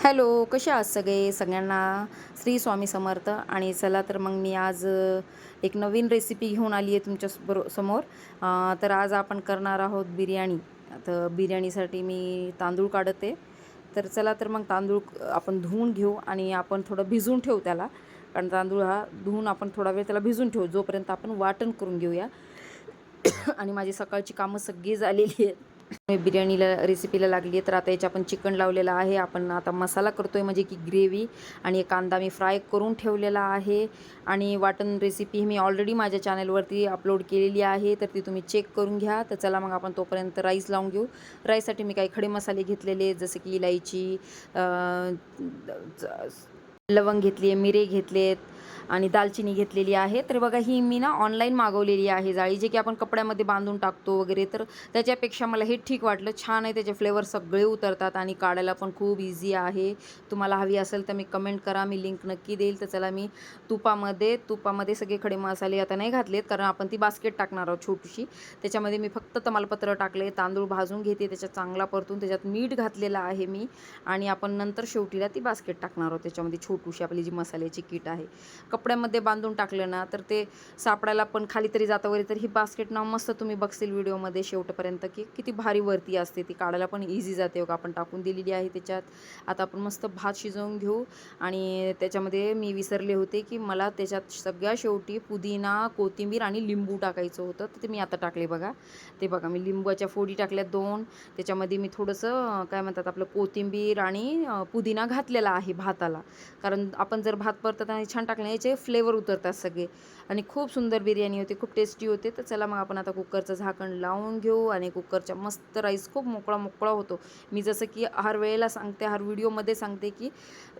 Hello, कसे आहात सगळे? सगळ्यांना श्री स्वामी समर्थ. आणि चला तर मग मी आज एक नवीन रेसिपी घेऊन आली आहे तुमच्या समोर. तर आज आपण करणार आहोत बिर्याणी. तर बिर्याणीसाठी मी तांदूळ काढते. तर चला तर मग तांदूळ आपण धुवून घेऊ आणि आपण थोडं भिजवून ठेवू त्याला. कारण तांदूळ हा धुवून आपण थोडा वेळ त्याला भिजवून ठेवू, जोपर्यंत आपण वाटण करून घेऊया. आणि माझी सकाळची कामं सगळी झालेली आहेत. मी बिर्याणीला रेसिपीला लागली आहे. तर आता याच्या आपण चिकन लावलेलं आहे. आपण आता मसाला करतो आहे, म्हणजे की ग्रेव्ही. आणि एक कांदा मी फ्राय करून ठेवलेला आहे. आणि वाटण रेसिपी मी ऑलरेडी माझ्या चॅनलवरती अपलोड केलेली आहे, तर ती तुम्ही चेक करून घ्या. तर चला मग आपण तोपर्यंत राईस लावून घेऊ. राईससाठी मी काही खडे मसाले घेतलेले, जसे की इलायची, लवंग घेतली आहे, मिरे घेतलेत आणि दालचिनी घेतलेली आहे. तर बघा, ही मी ना ऑनलाईन मागवलेली आहे जाळी, जे की आपण कपड्यामध्ये बांधून टाकतो वगैरे. तर त्याच्यापेक्षा मला हे ठीक वाटलं. छान आहे, त्याचे फ्लेवर सगळे उतरतात आणि काढायला पण खूप इझी आहे. तुम्हाला हवी असेल तर मी कमेंट करा, मी लिंक नक्की देईल. तर चला, मी तुपामध्ये सगळे खडे मसाले आता नाही घातलेत, कारण आपण ती बास्केट टाकणार आहोत छोटीशी. त्याच्यामध्ये मी फक्त तमालपत्र टाकले, तांदूळ भाजून घेते, त्याच्यात चांगला परतून त्याच्यात मीठ घातलेलं आहे मी. आणि आपण नंतर शेवटीला ती बास्केट टाकणार आहोत त्याच्यामध्ये, छोटीशी आपली जी मसाल्याची किट आहे. कपड्यामध्ये बांधून टाकलं ना तर ते सापडायला पण खाली तरी जातं वरी. तर ही बास्केट ना मस्त तुम्ही बघशील व्हिडिओमध्ये शेवटपर्यंत की किती भारी वरती असते, ती काढायला पण इझी जाते. बघा, आपण टाकून दिलेली आहे त्याच्यात. आता आपण मस्त भात शिजवून घेऊ. आणि त्याच्यामध्ये मी विसरले होते की मला त्याच्यात सगळ्या शेवटी पुदिना, कोथिंबीर आणि लिंबू टाकायचं होतं, तर ते मी आता टाकले. बघा, ते बघा, मी लिंबाच्या फोडी टाकल्या 2. त्याच्यामध्ये मी थोडंसं काय म्हणतात आपलं कोथिंबीर आणि पुदिना घातलेला आहे भाताला. कारण आपण जर भात परतताना छान टाकले, याचे फ्लेवर उतरतात सगळे. आणि खूप सुंदर बिर्याणी होते, खूप टेस्टी होते. तर चला मग आपण आता कुकरचं झाकण लावून घेऊ. आणि कुकरच्या मस्त राईस खूप मोकळा मोकळा होतो. मी जसं की हर वेळेला सांगते, हर व्हिडिओमध्ये सांगते की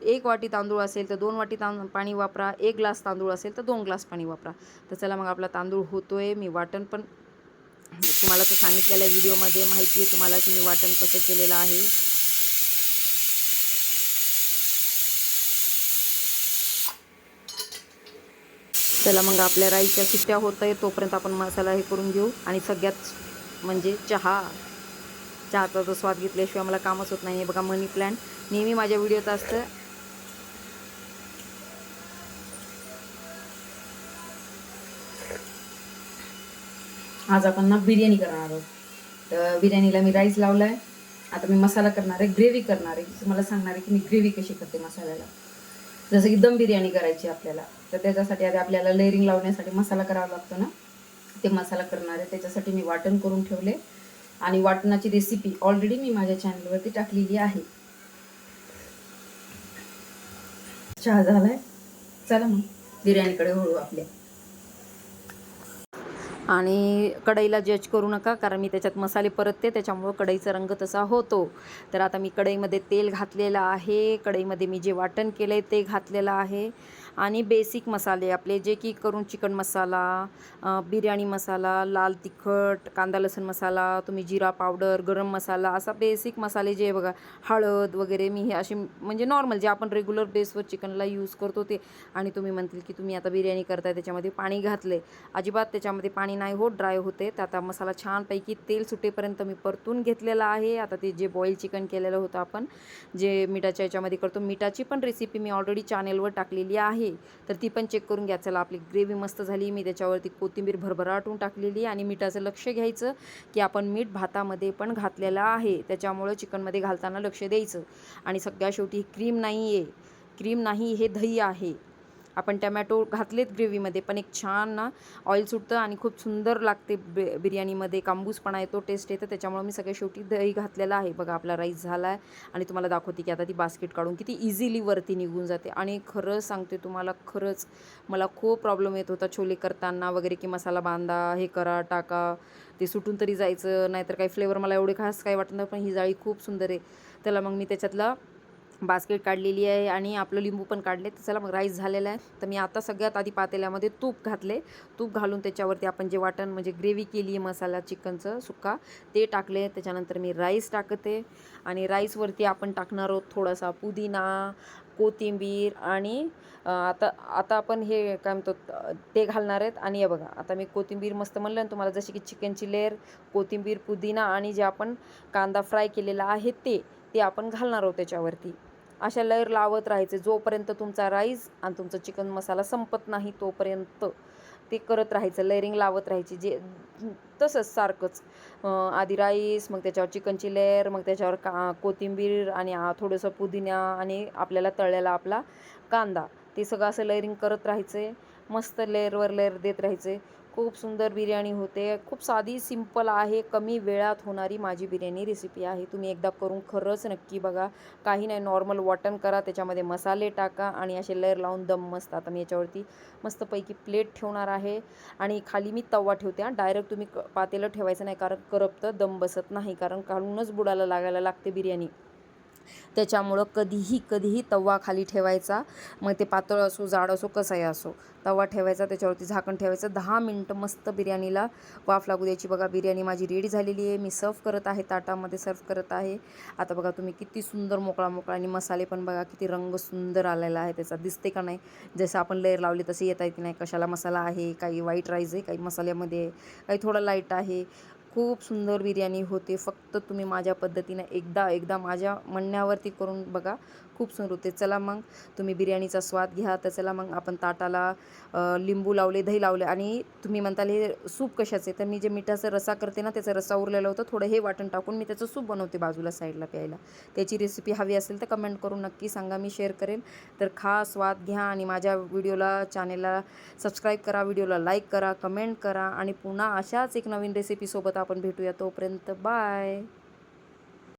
1 वाटी तांदूळ असेल तर 2 वाटी पाणी वापरा, 1 ग्लास तांदूळ असेल तर 2 ग्लास पाणी वापरा. तर चला मग आपला तांदूळ होतोय. मी वाटण पण तुम्हाला तर सांगितलेल्या व्हिडिओमध्ये माहिती आहे तुम्हाला की मी वाटण कसं केलेलं आहे. चला मग आपल्या राईसच्या शिट्ट्या होत आहे, तोपर्यंत आपण मसाला हे करून घेऊ. आणि सगळ्यात म्हणजे चहाचा जो स्वाद घेतल्याशिवाय मला कामच होत नाही. हे बघा, मनी प्लॅन्ट नेहमी माझ्या व्हिडिओत असतं. आज आपण ना बिर्याणी करणार आहोत. तर बिर्याणीला मी राईस लावला आहे. आता मी मसाला करणार आहे, ग्रेव्ही करणार आहे. तुम्हाला सांगणार आहे की मी ग्रेव्ही कशी करते मसाल्याला. जसं की दम बिर्याणी करायची आपल्याला, तर त्याच्यासाठी आधी आपल्याला लेअरिंग लावण्यासाठी मसाला करावा लागतो ना, ते मसाला करणार आहे. त्याच्यासाठी मी वाटण करून ठेवले. आणि वाटणाची रेसिपी ऑलरेडी मी माझ्या चॅनलवरती टाकलेली आहे. चहा झालाय. चला मग बिर्याणीकडे वळू आपल्या. आणि कढईला जज करू नका, कारण मी त्याच्यात मसाले परतते, त्याच्यामुळं कढईचा रंग तसा होतो. तर आता मी कढईमध्ये तेल घातलेलं आहे. कढईमध्ये मी जे वाटण केलं आहे ते घातलेलं आहे. आणि बेसिक मसाले आपले, जे की करून चिकन मसाला, बिर्याणी मसाला, लाल तिखट, कांदा लसूण मसाला, तुम्ही जिरा पावडर, गरम मसाला, असा बेसिक मसाले जे बघा, हळद वगैरे, मी हे असे म्हणजे नॉर्मल जे आपण रेग्युलर बेसवर चिकनला यूज करतो ते. आणि तुम्ही म्हणतील की तुम्ही आता बिर्याणी करताय त्याच्यामध्ये पाणी घातले. अजिबात त्याच्यामध्ये पाणी नाही होत, ड्राय होते. तर आता मसाला छानपैकी तेल सुटेपर्यंत मी परतून घेतलेला आहे. आता ते जे बॉईल चिकन केलेलं होतं आपण, जे मिठाच्या याच्यामध्ये करतो, मिठाची पण रेसिपी मी ऑलरेडी चॅनेलवर टाकलेली आहे, तर ती पण चेक करून घ्या. चला, आपली ग्रेव्ही मस्त झाली. मी त्याच्यावरती कोथिंबीर भरभराटून टाकलेली. आणि मिठाचं लक्ष घ्यायचं की आपण मीठ भातामध्ये पण घातलेलं आहे, त्याच्यामुळं चिकनमध्ये घालताना लक्ष द्यायचं. आणि सगळ्या शेवटी क्रीम नाही, हे दही आहे. आपण टमॅटो घातलेत ग्रेव्हीमध्ये, पण एक छान ना ऑइल सुटतं आणि खूप सुंदर लागते बिर्याणीमध्ये. कांबूसपणा येतो, टेस्ट येतं, त्याच्यामुळे मी सगळ्या शेवटी दही घातलेला आहे. बघा, आपला राईस झाला आहे. आणि तुम्हाला दाखवते की आता ती बास्केट काढून किती इझिली वरती निघून जाते. आणि खरंच सांगते तुम्हाला, खरंच मला खूप प्रॉब्लेम येत होता छोले करताना वगैरे, की मसाला बांधा, हे करा, टाका, ते सुटून तरी जायचं, नाहीतर काही फ्लेवर मला एवढे खास काही वाटत नाही. पण ही जाळी खूप सुंदर आहे. त्याला मग मी त्याच्यातला बास्केट काढलेली आहे आणि आपलं लिंबू पण काढले. तर चला मग, राईस झालेला आहे. तर मी आता सगळ्यात आधी पातेल्यामध्ये तूप घातले. तूप घालून त्याच्यावरती आपण जे वाटण म्हणजे ग्रेव्ही केली आहे मसाला चिकनचं सुक्का, ते टाकले. त्याच्यानंतर मी राईस टाकते. आणि राईसवरती आपण टाकणार आहोत थोडासा पुदिना, कोथिंबीर. आणि आता आता आपण हे काय म्हणतो ते घालणार आहेत. आणि हे बघा, आता मी कोथिंबीर मस्त म्हणलं ना तुम्हाला, जशी की चिकनची लेअर, कोथिंबीर, पुदिना आणि जे आपण कांदा फ्राय केलेला आहे ते आपण घालणार आहोत त्याच्यावरती. अशा लेयर लावत राहायचे जोपर्यंत तुमचा राईस आणि तुमचा चिकन मसाला संपत नाही तोपर्यंत ते करत राहायचं, लेअरिंग लावत राहायची. जे तसंच सारखंच आधी राईस, मग त्याच्यावर चिकनची लेअर, मग त्याच्यावर कोथिंबीर आणि थोडंसं पुदिना आणि आपल्याला तळलेला आपला कांदा, ते सगळं असं लेअरिंग करत राहायचं. मस्त लेअरवर लेअर देत राहायचे. खूप सुंदर बिर्याणी होते. खूप साधी, सिंपल आहे, कमी वेळात होणारी माझी बिर्याणी रेसिपी आहे. तुम्ही एकदा करून खरंच नक्की बघा. काही नाही, नॉर्मल वाटण करा, त्याच्यामध्ये मसाले टाका आणि असे लेअर लावून दम मस्त. आता मी याच्यावरती मस्तपैकी प्लेट ठेवणार आहे आणि खाली मी तवा ठेवते. डायरेक्ट तुम्ही पातेलं ठेवायचं नाही, कारण करपतं, दम बसत नाही, कारण खालूनच बुडाला लागायला लागते बिर्याणी. त्याच्यामुळं कधीही तवा खाली ठेवायचा. मग ते पातळ असो, जाड असो, कसाही असो, तवा ठेवायचा, त्याच्यावरती झाकण ठेवायचं. 10 मिनटं मस्त बिर्याणीला वाफ लागू द्यायची. बघा बिर्याणी माझी रेडी झालेली आहे. मी सर्व करत आहे, ताटामध्ये सर्व करत आहे. आता बघा तुम्ही, किती सुंदर मोकळा मोकळा, आणि मसाले पण बघा किती रंग सुंदर आलेला आहे त्याचा. दिसते का नाही? जसं आपण लेअर लावली तसे येत आहे की नाही? कशाला मसाला आहे, काही व्हाईट राईस आहे, काही मसाल्यामध्ये आहे, काही थोडं लाईट आहे. खूप सुंदर बिर्याणी होते. फक्त तुम्ही माझ्या पद्धतीनं एकदा माझ्या म्हणण्यावरती करून बघा, खूप सुंदर होते. चला मग, तुम्ही बिर्याणीचा स्वाद घ्या. तर चला मग, आपण ताटाला लिंबू लावले, दही लावले. आणि तुम्ही म्हणताल हे सूप कशाचे? तर मी जे मिठाचा रसा करते ना, त्याचा रसा उरलेला होता, थोडं हे वाटण टाकून मी त्याचं सूप बनवते बाजूला साईडला प्यायला. त्याची रेसिपी हवी असेल तर कमेंट करून नक्की सांगा, मी शेअर करेन. तर खा, स्वाद घ्या आणि माझ्या चॅनेलला सबस्क्राईब करा, व्हिडिओला लाईक करा, कमेंट करा. आणि पुन्हा अशाच एक नवीन रेसिपीसोबत आपण भेटूया. तोपर्यंत बाय.